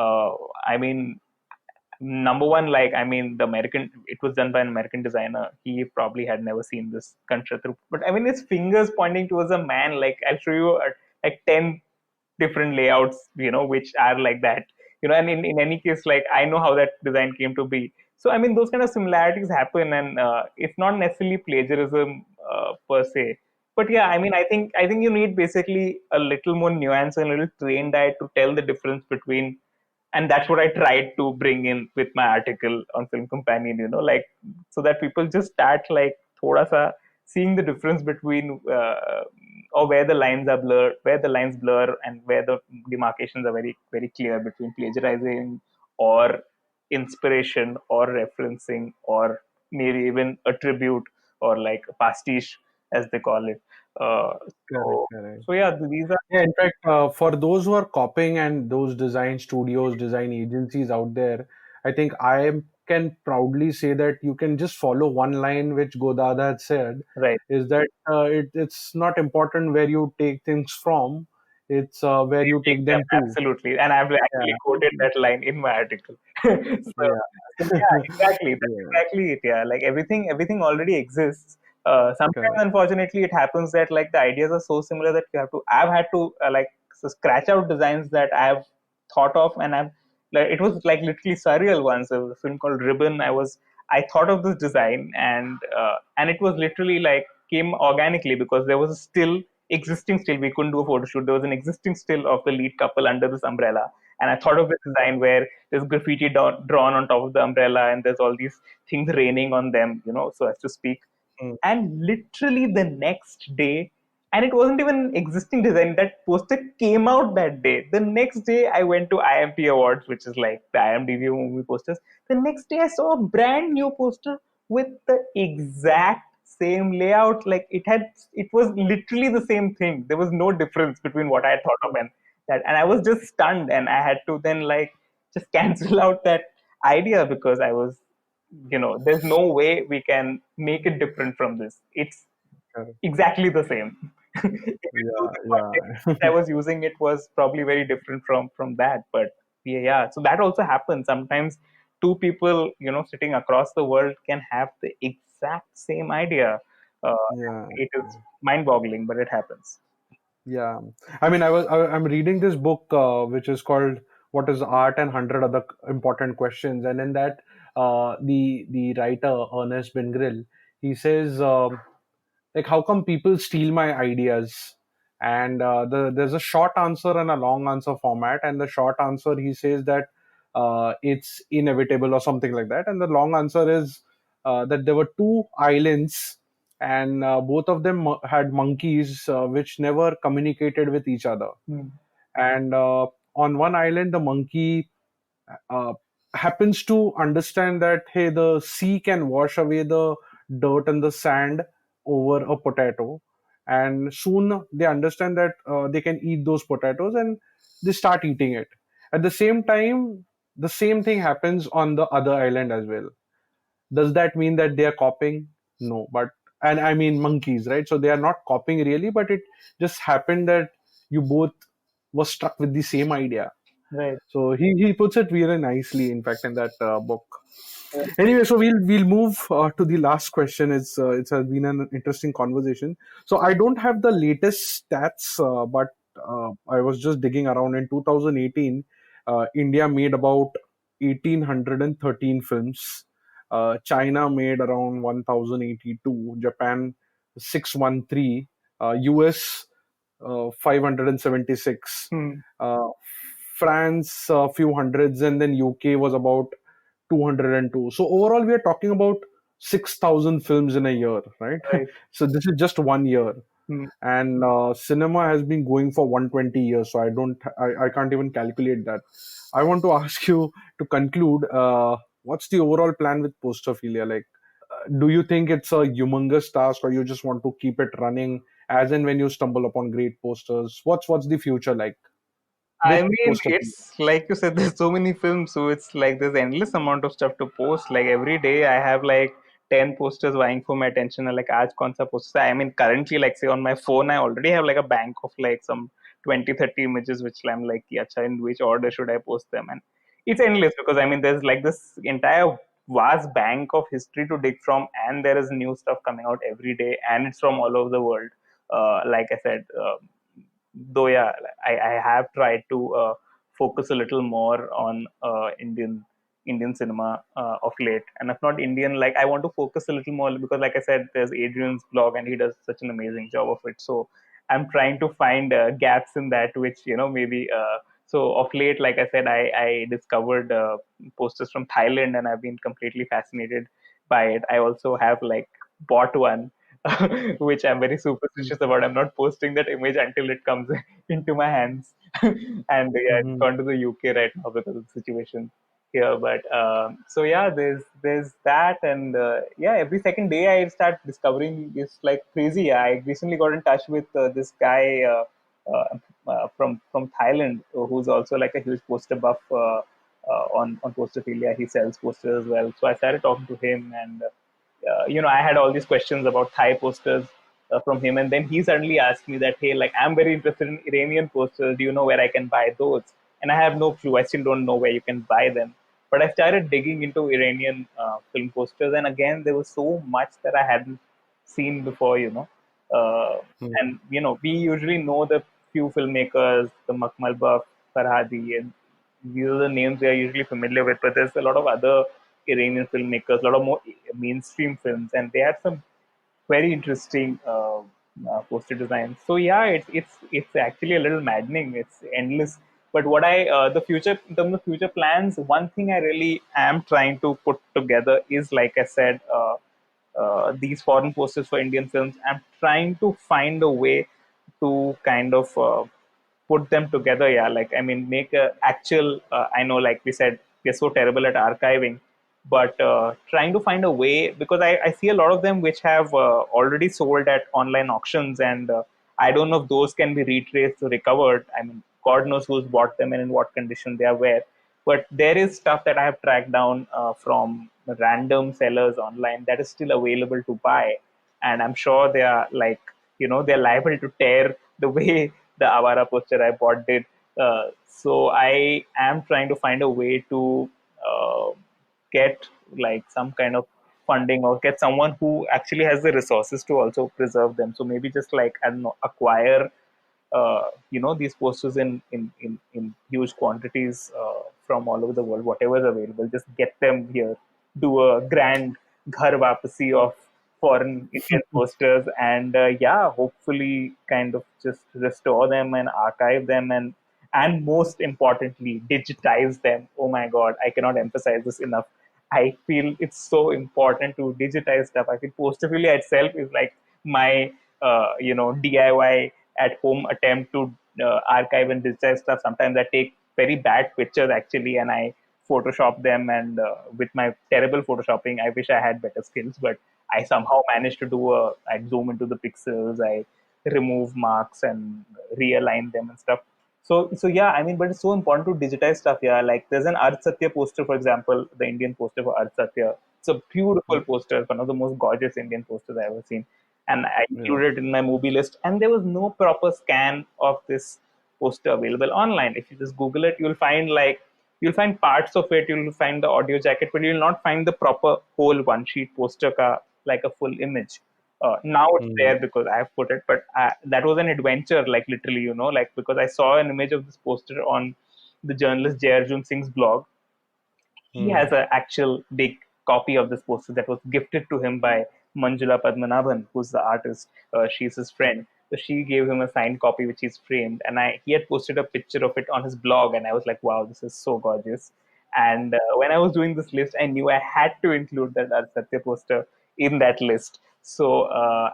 uh, I mean, number one, like, I mean, the American, it was done by an American designer. He probably had never seen this Gun Shatru, but I mean, his fingers pointing towards a man. Like, I'll show you like 10 different layouts, which are like that, and in any case, like, I know how that design came to be. So I mean, those kind of similarities happen, and it's not necessarily plagiarism per se. But yeah, I mean, I think you need basically a little more nuance and a little trained eye to tell the difference between, and that's what I tried to bring in with my article on Film Companion, like, so that people just start like thoda sa seeing the difference between or where the lines are blurred, where the lines blur, and where the demarcations are very very clear between plagiarizing or inspiration or referencing or maybe even a tribute or like a pastiche as they call it. Uh, Correct, so, correct. so yeah, these are Yeah, in fact, for those who are copying and those design studios, design agencies out there, I think I can proudly say that you can just follow one line which Godada had said, right. is that it's not important where you take things from, it's where you Take take them, them to. absolutely. And I've actually quoted Yeah, that line in my article. So yeah, yeah, exactly. That's yeah, exactly it. Yeah, like everything already exists. Sometimes, correct. unfortunately, it happens that like the ideas are so similar that you have to. I've had to scratch out designs that I've thought of, and I've like it was like literally surreal once. There was a film called Ribbon. I thought of this design, and it was literally like came organically because there was a still existing still. We couldn't do a photo shoot. There was an existing still of the lead couple under this umbrella, and I thought of this design where there's graffiti drawn on top of the umbrella, and there's all these things raining on them, so as to speak. Mm. And literally the next day, and it wasn't even an existing design, that poster came out that day. The next day I went to IMT Awards, which is like the IMDb movie posters. The next day I saw a brand new poster with the exact same layout. Like it was literally the same thing. There was no difference between what I had thought of and that, and I was just stunned, and I had to then like just cancel out that idea because I was, there's no way we can make it different from this. It's Correct. exactly the same. Even though Yeah, the context yeah. I was using it was probably very different from that, but yeah. So that also happens sometimes. Two people, sitting across the world can have the exact same idea. Yeah. It is mind-boggling, but it happens. Yeah, I mean, I'm reading this book which is called "What is Art and 100 Other Important Questions," and in that, the writer Ernest Bingrill, he says, like, how come people steal my ideas? And there's a short answer and a long answer format, and the short answer, he says that it's inevitable or something like that, and the long answer is that there were two islands, and both of them had monkeys which never communicated with each other. Hmm. And on one island, the monkey uh, happens to understand that, hey, the sea can wash away the dirt and the sand over a potato, and soon they understand that they can eat those potatoes, and they start eating it. At the same time, the same thing happens on the other island as well. Does that mean that they are copying? No, but, and I mean monkeys, right? So they are not copying really, but it just happened that you both were struck with the same idea. Right. So he puts it really nicely, in fact, in that book. Anyway, so we'll move to the last question. It has been an interesting conversation. So I don't have the latest stats, but I was just digging around. In 2018, India made about 1,813 films. China made around 1,082. Japan 613. US 576. Hmm. Uh, France a few hundreds, and then UK was about 202. So overall, we are talking about 6,000 films in a year, right? Right. So this is just 1 year, Hmm. and cinema has been going for 120 years. So I can't even calculate that. I want to ask you to conclude. What's the overall plan with Posterphilia? Like, do you think it's a humongous task, or you just want to keep it running as and when you stumble upon great posters? What's the future like? I with mean, Posterphilia? it's like you said, there's so many films, so it's like there's endless amount of stuff to post. Like every day, I have like 10 posters vying for my attention. And like, aaj kaun sa poster? I mean, currently, like say on my phone, I already have like a bank of like some 20, 30 images, which I'm like, yeah, in which order should I post them? And it's endless because I mean, there's like this entire vast bank of history to dig from, and there is new stuff coming out every day, and it's from all over the world. Like I said, though yeah, I have tried to focus a little more on Indian cinema of late, and if not Indian, like I want to focus a little more because like I said, there's Adrian's blog and he does such an amazing job of it. So I'm trying to find gaps in that, which maybe so of late, like I said, I discovered posters from Thailand, and I've been completely fascinated by it. I also have like bought one which I'm very superstitious about. I'm not posting that image until it comes into my hands. And yeah, it's Mm-hmm. gone to the UK right now because of the situation here. But so yeah, there's that, and yeah, every second day I start discovering this like crazy. I recently got in touch with this guy from Thailand who's also like a huge poster buff on Posterphilia. He sells posters as well. So I started talking to him, and I had all these questions about Thai posters from him, and then he suddenly asked me that, hey, like I'm very interested in Iranian posters. Do you know where I can buy those? And I have no clue. I still don't know where you can buy them. But I started digging into Iranian film posters, and again, there was so much that I hadn't seen before. And we usually know the few filmmakers, the Makmal Buff, Farhadi, and these are the names we are usually familiar with. But there's a lot of other Iranian filmmakers, a lot of more mainstream films, and they had some very interesting poster designs. So yeah, it's actually a little maddening. It's endless. But what the future in terms of future plans, one thing I really am trying to put together is, like I said, these foreign posters for Indian films. I'm trying to find a way to kind of put them together. Yeah, like I mean, make a actual. I know, like we said, we're so terrible at archiving, but trying to find a way, because I see a lot of them which have already sold at online auctions, and I don't know if those can be retraced or recovered. I mean, God knows who's bought them and in what condition they are where. But there is stuff that I have tracked down from random sellers online that is still available to buy, and I'm sure they are like they're liable to tear the way the Avara poster I bought did. So I am trying to find a way to uh, get like some kind of funding or get someone who actually has the resources to also preserve them. So maybe just like I don't know, acquire these posters in huge quantities from all over the world, whatever is available. Just get them here, do a grand ghar wapasi of foreign Indian posters, and yeah, hopefully, kind of just restore them and archive them, and most importantly, digitize them. Oh my God, I cannot emphasize this enough. I feel it's so important to digitize stuff. I think Posterphilia itself is like my DIY at home attempt to archive and digitize stuff. Sometimes I take very bad pictures actually, and I Photoshop them. And with my terrible Photoshopping, I wish I had better skills, but I somehow managed to do I zoom into the pixels, I remove marks and realign them and stuff. So yeah, I mean, but it's so important to digitize stuff. Yeah, like there's an Art Satya poster, for example, the Indian poster for Art Satya. It's a beautiful poster, one of the most gorgeous Indian posters I've ever seen, and I Yeah. included it in my movie list. And there was no proper scan of this poster available online. If you just Google it, you'll find parts of it. You'll find the audio jacket, but you'll not find the proper whole one sheet poster like a full image. Now it's Mm. there because I have put it, but that was an adventure, like literally, like because I saw an image of this poster on the journalist Jahan Singh's blog. He Mm. has an actual big copy of this poster that was gifted to him by Manjula Padmanabhan, who's the artist. She's his friend. So she gave him a signed copy, which he's framed. And he had posted a picture of it on his blog. And I was like, wow, this is so gorgeous. And when I was doing this list, I knew I had to include that Art Satya poster in that list. So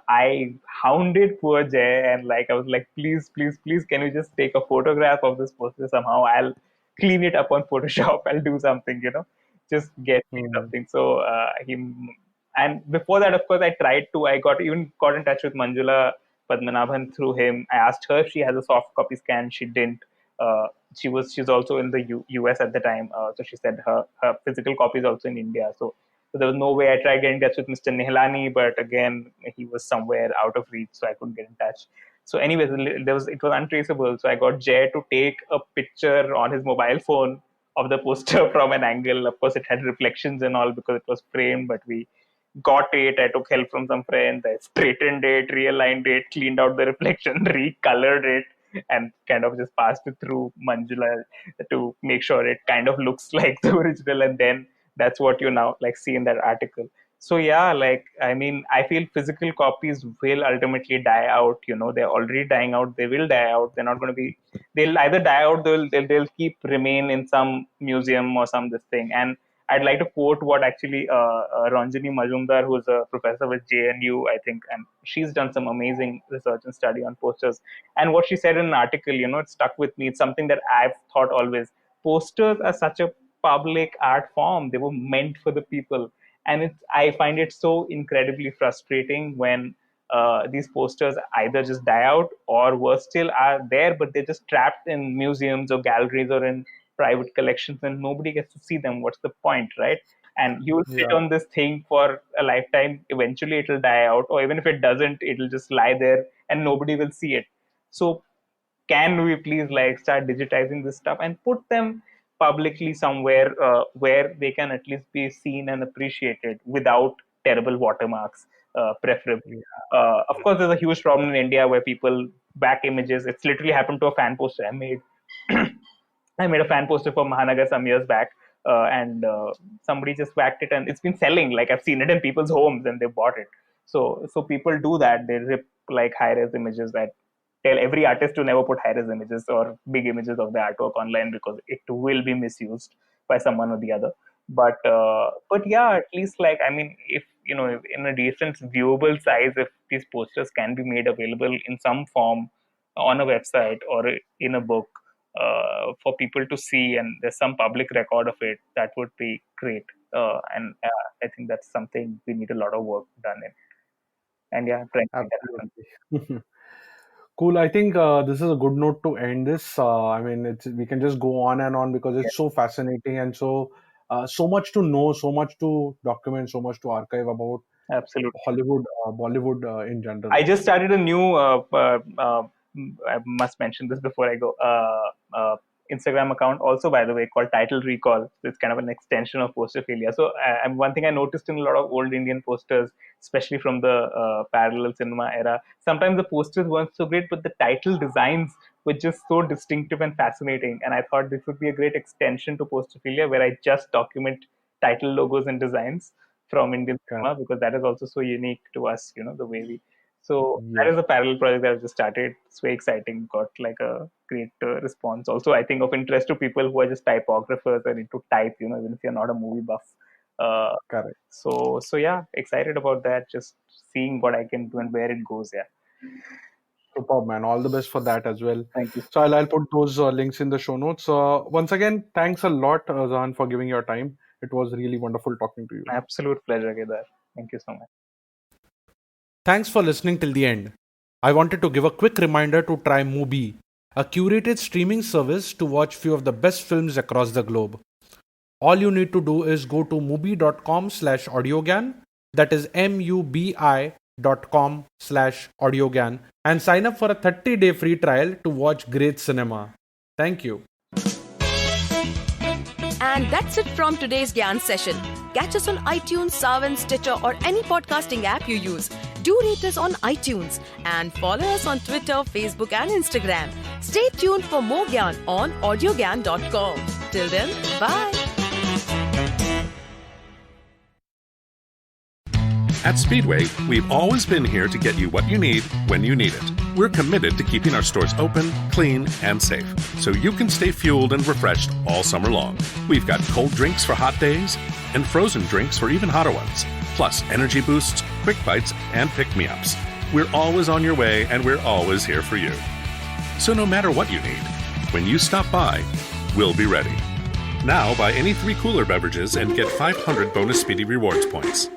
I hounded poor Jay, and like I was like, please, please, please, can you just take a photograph of this poster somehow? I'll clean it up on Photoshop. I'll do something, just get me Mm. something. So and before that, of course, I got in touch with Manjula Padmanabhan through him. I asked her if she has a soft copy scan. She didn't. She's also in the US at the time. So she said her physical copy is also in India. So there was no way. I tried getting in touch with Mr. Nehlani, but again, he was somewhere out of reach, so I couldn't get in touch. So anyways, it was untraceable. So I got Jay to take a picture on his mobile phone of the poster from an angle. Of course, it had reflections and all because it was framed, but we got it. I took help from some friends. I straightened it, realigned it, cleaned out the reflection, recolored it, and kind of just passed it through Manjula to make sure it kind of looks like the original. And then that's what you now like see in that article. So yeah, like I mean, I feel physical copies will ultimately die out. They're already dying out. They will die out. They're not going to be. They'll either die out. They'll keep remain in some museum or some this thing. And I'd like to quote what actually Ranjini Majumdar, who's a professor with JNU, I think, and she's done some amazing research and study on posters. And what she said in an article, it stuck with me. It's something that I've thought always. Posters are such a public art form. They were meant for the people. And I find it so incredibly frustrating when these posters either just die out or worse still are there, but they're just trapped in museums or galleries or in private collections and nobody gets to see them. What's the point, right? And you will sit on this thing for a lifetime. Eventually it'll die out, or even if it doesn't, it'll just lie there and nobody will see it. So can we please like start digitizing this stuff and put them publicly somewhere where they can at least be seen and appreciated without terrible watermarks, preferably. Of course, there's a huge problem in India where people back images. It's literally happened to a fan poster I made. I made a fan poster for Mahanagar some years back, and somebody just whacked it, and it's been selling. Like I've seen it in people's homes, and they bought it. So people do that. They rip like high-res images that tell every artist to never put high-res images or big images of the artwork online because it will be misused by someone or the other. But yeah, at least like I mean, if in a decent viewable size, if these posters can be made available in some form on a website or in a book for people to see, and there's some public record of it, that would be great. And I think that's something we need a lot of work done in. And yeah, absolutely. Cool. I think this is a good note to end this. I mean, we can just go on and on because it's so fascinating and so much to know, so much to document, so much to archive about absolutely Hollywood, Bollywood in general. I just started a new, I must mention this before I go, Instagram account also, by the way, called Title Recall. It's kind of an extension of Posterphilia. So one thing I noticed in a lot of old Indian posters, especially from the parallel cinema era, sometimes the posters weren't so great, but the title designs were just so distinctive and fascinating. And I thought this would be a great extension to Posterphilia, where I just document title logos and designs from Indian cinema, because that is also so unique to us, the way we... So that is a parallel project that I've just started. It's very exciting. Got like a great response. Also, I think of interest to people who are just typographers and into type, even if you're not a movie buff. Correct. So yeah, excited about that. Just seeing what I can do and where it goes. Yeah. Superb, man. All the best for that as well. Thank you. So I'll put those links in the show notes. Once again, thanks a lot, Jahan, for giving your time. It was really wonderful talking to you. Absolute pleasure, Kedar. Thank you so much. Thanks for listening till the end. I wanted to give a quick reminder to try Mubi, a curated streaming service to watch few of the best films across the globe. All you need to do is go to mubi.com/Audiogyan, that is mubi.com/Audiogyan, and sign up for a 30-day free trial to watch great cinema. Thank you. And that's it from today's Gyan session. Catch us on iTunes, Saavn, Stitcher, or any podcasting app you use. Do rate us on iTunes and follow us on Twitter, Facebook, and Instagram. Stay tuned for more Gyan on Audiogyan.com. Till then, bye. At Speedway, we've always been here to get you what you need when you need it. We're committed to keeping our stores open, clean, and safe, so you can stay fueled and refreshed all summer long. We've got cold drinks for hot days and frozen drinks for even hotter ones, plus energy boosts, quick bites, and pick-me-ups. We're always on your way, and we're always here for you. So no matter what you need, when you stop by, we'll be ready. Now buy any 3 cooler beverages and get 500 bonus Speedy Rewards points.